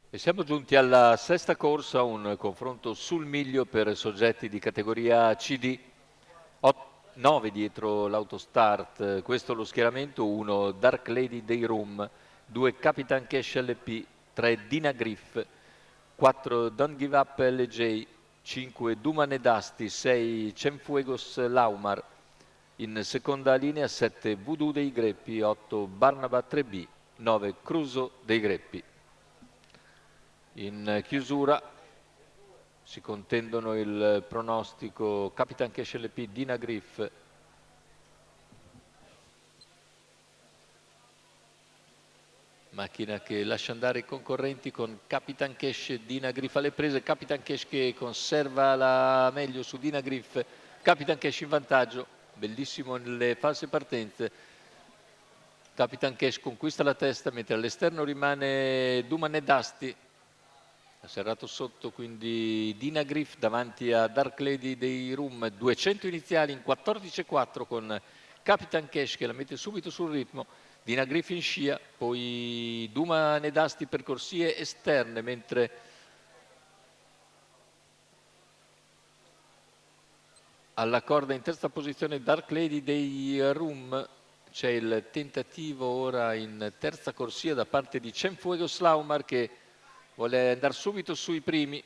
E siamo giunti alla sesta corsa, un confronto sul miglio per soggetti di categoria CD. 9 dietro l'autostart, questo lo schieramento: 1 Dark Lady Day Room, 2 Capitan Cash LP, 3 Dina Griff, 4 Don't Give Up LJ, 5 Dumane Dusty, 6 Cienfuegos Laumar, in seconda linea 7 Voodoo dei Greppi, 8 Barnaba 3B, 9 Cruso dei Greppi. In chiusura si contendono il pronostico Capitan Cash LP, Dina Griff, macchina che lascia andare i concorrenti con Capitan Cash e Dina Griff alle prese. Capitan Cash che conserva la meglio su Dina Griff, Capitan Cash in vantaggio, bellissimo nelle false partenze. Capitan Cash conquista la testa mentre all'esterno rimane Dumane Dusty. Ha serrato sotto quindi Dina Griff davanti a Dark Lady dei Room, 200 iniziali in 14,4 con Capitan Cash che la mette subito sul ritmo. Dina Griff in scia, poi Dumane Dusty per corsie esterne, mentre alla corda in terza posizione Dark Lady dei Room. C'è il tentativo ora in terza corsia da parte di Cienfuegos Laumar che vuole andare subito sui primi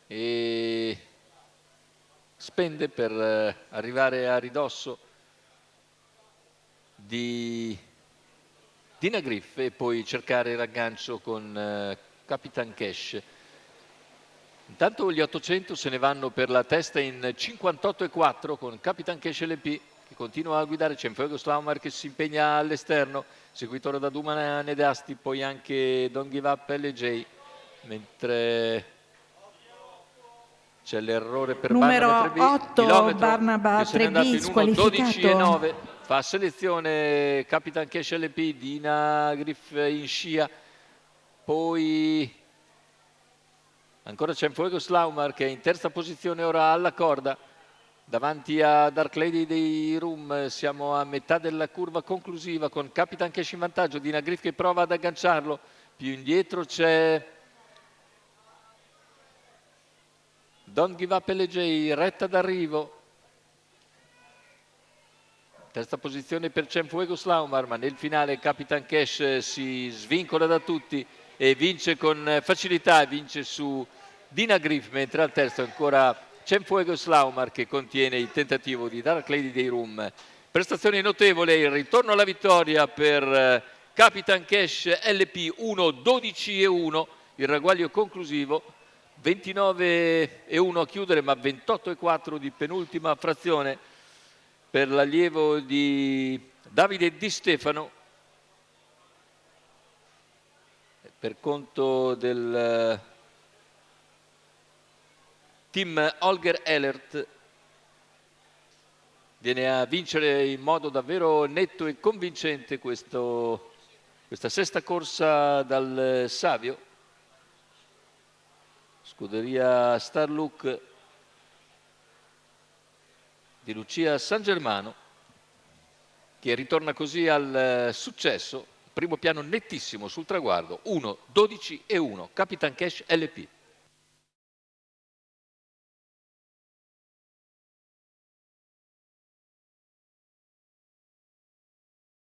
e spende per arrivare a ridosso di Dina Griff e poi cercare il raggancio con Capitan Cash. Intanto gli 800 se ne vanno per la testa in 58,4 con Capitan Cash LP che continua a guidare. Cienfuegos Laumar che si impegna all'esterno, seguito ora da Dumane Dusty, poi anche Don't Give Up LJ, mentre c'è l'errore per numero Barnaba 8 Barnaba che se n'è andato 3B in squalificato. 1:12,9. Fa selezione Capitan Cash LP, Dina Griff in scia, poi ancora Cienfuegos Laumar che è in terza posizione ora alla corda davanti a Dark Lady dei Room. Siamo a metà della curva conclusiva con Capitan Cash in vantaggio, Dina Griff che prova ad agganciarlo, più indietro c'è Don't Give Up LJ, retta d'arrivo. Terza posizione per Cienfuegos Laumar, ma nel finale Capitan Cash si svincola da tutti e vince con facilità, vince su Dina Griff, mentre al terzo ancora Cienfuegos Laumar che contiene il tentativo di Dark Lady dei Room. Prestazione notevole, il ritorno alla vittoria per Capitan Cash LP, 1:12,1, il ragguaglio conclusivo, 29,1 a chiudere, ma 28,4 di penultima frazione per l'allievo di Davide Di Stefano, per conto del team Holger Elert. Viene a vincere in modo davvero netto e convincente questa sesta corsa dal Savio, scuderia Starlook di Lucia San Germano, che ritorna così al successo. Primo piano nettissimo sul traguardo, 1:12,1, Capitan Cash LP.